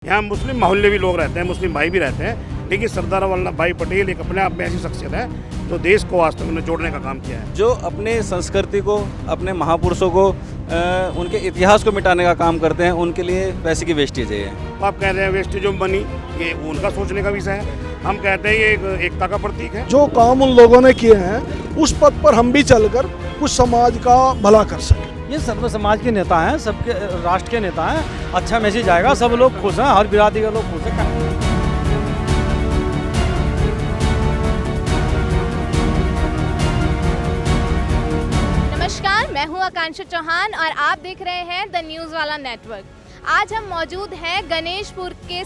यहाँ मुस्लिम मोहल्ले भी लोग रहते हैं, मुस्लिम भाई भी रहते हैं, लेकिन सरदार वल्लभ भाई पटेल एक अपने आप में ऐसी शख्सियत है जो देश को वास्तव में जोड़ने का काम किया है। जो अपने संस्कृति को, अपने महापुरुषों को, उनके इतिहास को मिटाने का काम करते हैं, उनके लिए पैसे की वेस्टेज है। तो आप कह रहे हैं वेस्टेज ऑफ मनी, ये उनका सोचने का विषय है। हम कहते हैं ये एक एकता का प्रतीक है। जो काम उन लोगों ने किए हैं उस पद पर हम भी चलकर कुछ समाज का भला कर सकें। ये सर्व समाज के नेता हैं, सबके राष्ट्र के नेता हैं। अच्छा मैसेज आएगा, सब लोग खुश हैं, हर बिरादरी के लोग खुश हैं। नमस्कार, मैं हूं आकांक्षा चौहान और आप देख रहे हैं द न्यूज़ वाला नेटवर्क। आज हम मौजूद हैं गणेशपुर के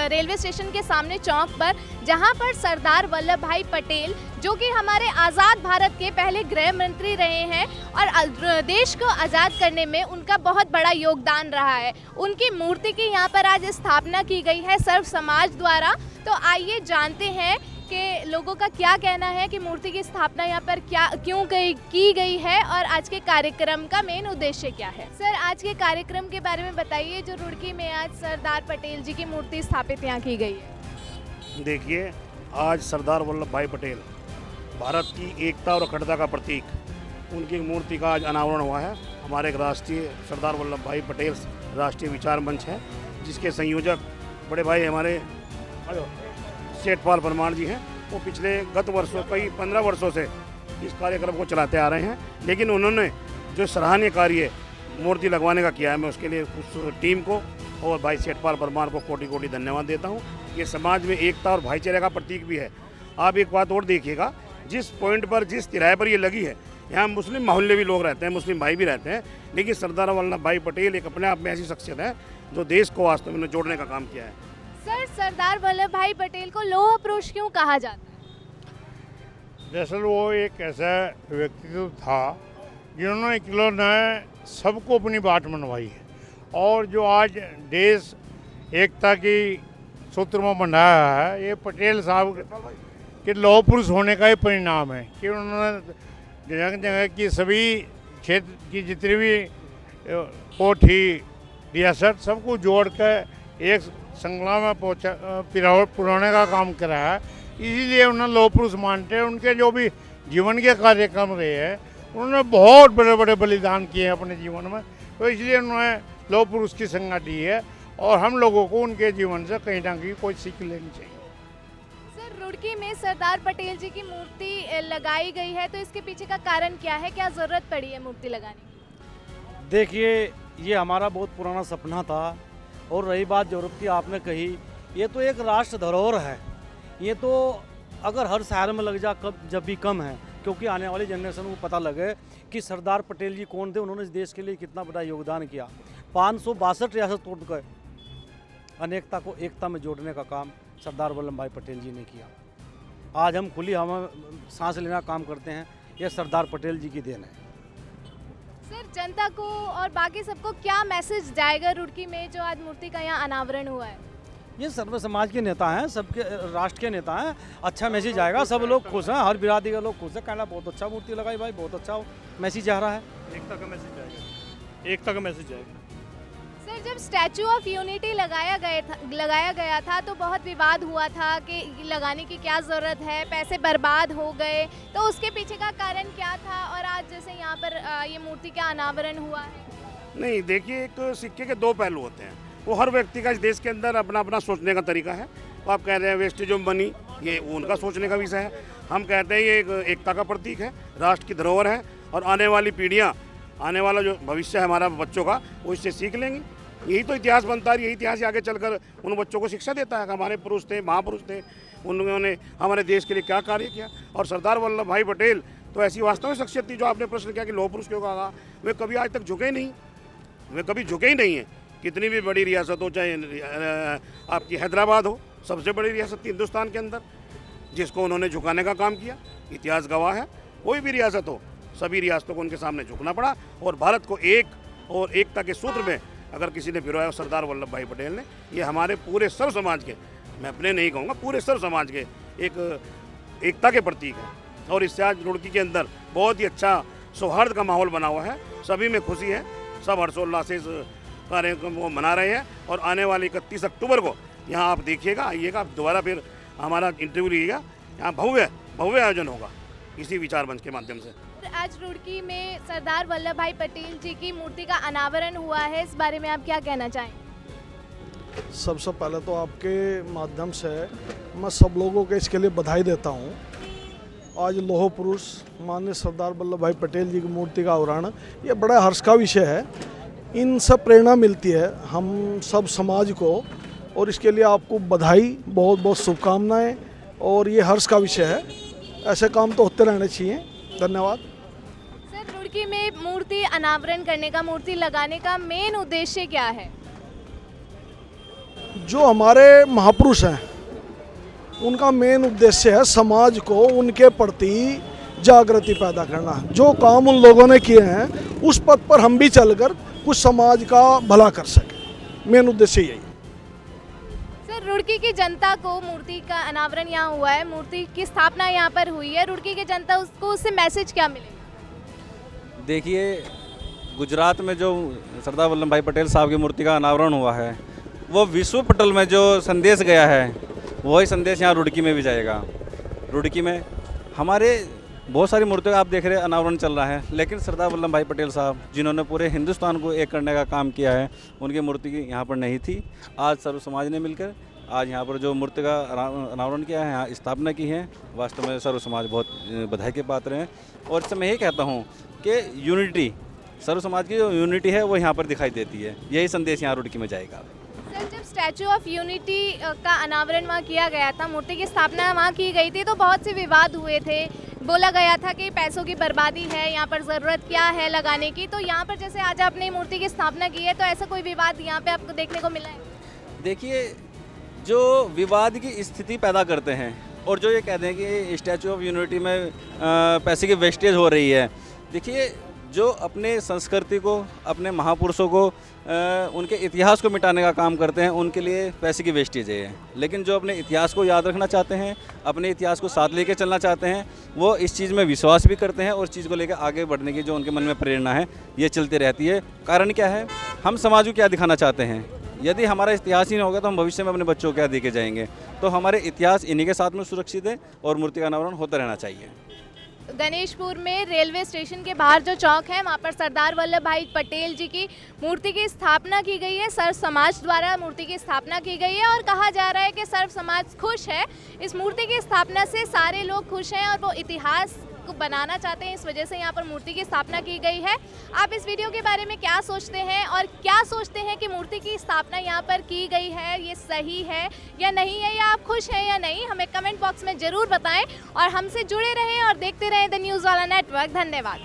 रेलवे स्टेशन के सामने चौक पर, जहां पर सरदार वल्लभ भाई पटेल, जो कि हमारे आज़ाद भारत के पहले गृह मंत्री रहे हैं और देश को आज़ाद करने में उनका बहुत बड़ा योगदान रहा है, उनकी मूर्ति की यहां पर आज स्थापना की गई है सर्व समाज द्वारा। तो आइए जानते हैं कि लोगों का क्या कहना है कि मूर्ति की स्थापना यहाँ पर क्यों की गई है और आज के कार्यक्रम का मेन उद्देश्य क्या है। सर, आज के कार्यक्रम के बारे में बताइए, जो रुड़की में आज सरदार पटेल जी की मूर्ति स्थापित यहाँ की गई है। देखिए, आज सरदार वल्लभ भाई पटेल भारत की एकता और अखंडता का प्रतीक, उनकी मूर्ति का आज अनावरण हुआ है। हमारे एक राष्ट्रीय सरदार वल्लभ भाई पटेल राष्ट्रीय विचार मंच है, जिसके संयोजक बड़े भाई हमारे सेठपाल परमार जी हैं। वो पिछले गत वर्षों, कई 15 वर्षों से इस कार्यक्रम को चलाते आ रहे हैं, लेकिन उन्होंने जो सराहनीय कार्य मूर्ति लगवाने का किया है, मैं उसके लिए उस टीम को और भाई सेठपाल परमार को कोटि कोटि धन्यवाद देता हूँ। ये समाज में एकता और भाईचारे का प्रतीक भी है। आप एक बात और देखिएगा, जिस पॉइंट पर, जिस तिराहे पर ये लगी है, यहाँ मुस्लिम मोहल्ले भी लोग रहते हैं, मुस्लिम भाई भी रहते हैं, लेकिन सरदार वल्लभ भाई पटेल एक अपने आप में ऐसी शख्सियत है जो देश को वास्तव में जोड़ने का काम किया है। सर, सरदार वल्लभ भाई पटेल को लौह पुरुष क्यों कहा जाता है? दरअसल वो एक ऐसा व्यक्तित्व था जिन्होंने सबको अपनी बात मनवाई है, और जो आज देश एकता की सूत्र में बंधाया है, ये पटेल साहब के लौह पुरुष होने का ही परिणाम है कि उन्होंने जगह जगह की सभी क्षेत्र की जितनी भी कोठी रियासत सबको जोड़ कर एक श्रृंखला में पुराने का काम करा है। इसीलिए उन्हें लौह पुरुष मानते हैं। उनके जो भी जीवन के कार्यक्रम रहे हैं, उन्होंने बहुत बड़े बड़े बलिदान किए हैं अपने जीवन में, तो इसलिए उन्होंने लौह पुरुष की संज्ञा दी है, और हम लोगों को उनके जीवन से कहीं ना कहीं कोई सीख लेनी चाहिए। सर, रुड़की में सरदार पटेल जी की मूर्ति लगाई गई है, तो इसके पीछे का कारण क्या है? क्या ज़रूरत पड़ी है मूर्ति लगाने की? देखिए, ये हमारा बहुत पुराना सपना था, और रही बात जरूरत की, आपने कही, ये तो एक राष्ट्र धरोहर है। ये तो अगर हर शहर में लग जा जब भी कम है, क्योंकि आने वाली जनरेशन को पता लगे कि सरदार पटेल जी कौन थे, उन्होंने इस देश के लिए कितना बड़ा योगदान किया। 562 रियासत तोड़ कर अनेकता को एकता में जोड़ने का काम सरदार वल्लभ भाई पटेल जी ने किया। आज हम खुली हवा में सांस लेना काम करते हैं, यह सरदार पटेल जी की देन है। सर, जनता को और बाकी सबको क्या मैसेज जाएगा रुड़की में, जो आज मूर्ति का यहाँ अनावरण हुआ है? ये सर्व समाज के नेता हैं, सबके राष्ट्र के नेता हैं। अच्छा मैसेज आएगा, सब लोग खुश हैं, हर बिरादरी के लोग खुश हैं। कहना बहुत अच्छा मूर्ति लगाई भाई, बहुत अच्छा मैसेज आ रहा है। एकता का मैसेज आएगा, एकता का मैसेज आएगा। सर, जब स्टैचू ऑफ यूनिटी लगाया गया था तो बहुत विवाद हुआ था कि लगाने की क्या ज़रूरत है, पैसे बर्बाद हो गए, तो उसके पीछे का कारण क्या था? और आज जैसे यहाँ पर ये मूर्ति का अनावरण हुआ है। नहीं, देखिए, एक सिक्के के दो पहलू होते हैं। वो हर व्यक्ति का इस देश के अंदर अपना अपना सोचने का तरीका है। तो आप कह रहे हैं वेस्टेज ऑफ मनी, ये उनका सोचने का विषय है। हम कहते हैं ये एक एकता का प्रतीक है, राष्ट्र की धरोहर है, और आने वाली पीढ़ियाँ, आने वाला जो भविष्य है हमारा बच्चों का, वो इससे सीख लेंगी। यही तो इतिहास बनता है, यही इतिहास आगे चलकर उन बच्चों को शिक्षा देता है कि हमारे पुरुष थे, महापुरुष थे, उन्होंने हमारे देश के लिए क्या कार्य किया। और सरदार वल्लभ भाई पटेल तो ऐसी वास्तव में शख्सियत थी, जो आपने प्रश्न किया कि लौह पुरुष क्यों कहा, वे कभी आज तक झुके नहीं, वे कभी झुके ही नहीं हैं। कितनी भी बड़ी रियासत हो, चाहे आपकी हैदराबाद हो, सबसे बड़ी रियासत थी हिंदुस्तान के अंदर, जिसको उन्होंने झुकाने का काम किया। इतिहास गवाह है, कोई भी रियासत हो, सभी रियासतों को उनके सामने झुकना पड़ा, और भारत को एक और एकता के सूत्र में अगर किसी ने पिरोया, सरदार वल्लभ भाई पटेल ने। ये हमारे पूरे सर्व समाज के, मैं अपने नहीं कहूँगा, पूरे सर्व समाज के एक एकता के प्रतीक है। और इससे आज रुड़की के अंदर बहुत ही अच्छा सौहार्द का माहौल बना हुआ है, सभी में खुशी है, सब हर्षोल्लास से इस कार्यक्रम को मना रहे हैं। और आने वाले 31 अक्टूबर को यहाँ आप देखिएगा, आइएगा, आप दोबारा फिर हमारा इंटरव्यू लीजिएगा। यहाँ भव्य भव्य आयोजन होगा इसी विचार मंच के माध्यम से। आज रुड़की में सरदार वल्लभ भाई पटेल जी की मूर्ति का अनावरण हुआ है, इस बारे में आप क्या कहना चाहेंगे? सबसे पहले तो आपके माध्यम से मैं सब लोगों को इसके लिए बधाई देता हूँ। आज लौह पुरुष माननीय सरदार वल्लभ भाई पटेल जी की मूर्ति का अनावरण, ये बड़ा हर्ष का विषय है। इनसे प्रेरणा मिलती है हम सब समाज को, और इसके लिए आपको बधाई, बहुत बहुत शुभकामनाएं। और ये हर्ष का विषय है, ऐसे काम तो होते रहने चाहिए। धन्यवाद। सर, रुड़की में मूर्ति अनावरण करने का, मूर्ति लगाने का मेन उद्देश्य क्या है? जो हमारे महापुरुष हैं उनका मेन उद्देश्य है समाज को उनके प्रति जागृति पैदा करना। जो काम उन लोगों ने किए हैं उस पथ पर हम भी चलकर कुछ समाज का भला कर सकें। मेन उद्देश्य यही। सर, रुड़की की जनता को मूर्ति का अनावरण यहाँ हुआ है, मूर्ति की स्थापना यहाँ पर हुई है, रुड़की की जनता उसको उससे मैसेज क्या मिलेगा? देखिए, गुजरात में जो सरदार वल्लभ भाई पटेल साहब की मूर्ति का अनावरण हुआ है, वो विश्व पटल में जो संदेश गया है वही संदेश यहाँ रुड़की में भी जाएगा। रुड़की में हमारे बहुत सारी मूर्तियों का आप देख रहे हैं अनावरण चल रहा है, लेकिन सरदार वल्लभ भाई पटेल साहब जिन्होंने पूरे हिंदुस्तान को एक करने का काम किया है, उनकी मूर्ति यहाँ पर नहीं थी। आज सर्व समाज ने मिलकर आज यहाँ पर जो मूर्ति का अनावरण किया है, यहाँ स्थापना की है, वास्तव में सर्व समाज बहुत बधाई के पात्र हैं। और इससे मैं यही कहता हूँ कि यूनिटी, सर्व समाज की जो यूनिटी है वो यहाँ पर दिखाई देती है। यही संदेश यहाँ रुड़की में जाएगा। सर, जब स्टैचू ऑफ यूनिटी का अनावरण वहाँ किया गया था, मूर्ति की स्थापना वहाँ की गई थी, तो बहुत से विवाद हुए थे। बोला गया था कि पैसों की बर्बादी है, यहाँ पर ज़रूरत क्या है लगाने की। तो यहाँ पर जैसे आज आपने मूर्ति की स्थापना की है, तो ऐसा कोई विवाद यहाँ पे आपको देखने को मिला है? देखिए, जो विवाद की स्थिति पैदा करते हैं और जो ये कहते हैं कि स्टैचू ऑफ यूनिटी में पैसे की वेस्टेज हो रही है, देखिए, जो अपने संस्कृति को, अपने महापुरुषों को, उनके इतिहास को मिटाने का काम करते हैं, उनके लिए पैसे की वेस्टेज है। लेकिन जो अपने इतिहास को याद रखना चाहते हैं, अपने इतिहास को साथ लेके चलना चाहते हैं, वो इस चीज़ में विश्वास भी करते हैं और चीज़ को लेकर आगे बढ़ने की जो उनके मन में प्रेरणा है, ये चलती रहती है। कारण क्या है, हम समाज को क्या दिखाना चाहते हैं? यदि हमारा इतिहास ही नहीं होगा तो हम भविष्य में अपने बच्चों को क्या देके जाएंगे? तो हमारे इतिहास इन्हीं के साथ में सुरक्षित है और मूर्ति का अनावरण होता रहना चाहिए। गणेशपुर में रेलवे स्टेशन के बाहर जो चौक है, वहाँ पर सरदार वल्लभ भाई पटेल जी की मूर्ति की स्थापना की गई है। सर्व समाज द्वारा मूर्ति की स्थापना की गई है और कहा जा रहा है कि सर्व समाज खुश है। इस मूर्ति की स्थापना से सारे लोग खुश हैं और वो इतिहास को बनाना चाहते हैं, इस वजह से यहाँ पर मूर्ति की स्थापना की गई है। आप इस वीडियो के बारे में क्या सोचते हैं और क्या सोचते हैं कि मूर्ति की स्थापना यहाँ पर की गई है, ये सही है या नहीं है, या आप खुश हैं या नहीं, हमें कमेंट बॉक्स में ज़रूर बताएं और हमसे जुड़े रहें और देखते रहें द न्यूज़ वाला नेटवर्क। धन्यवाद।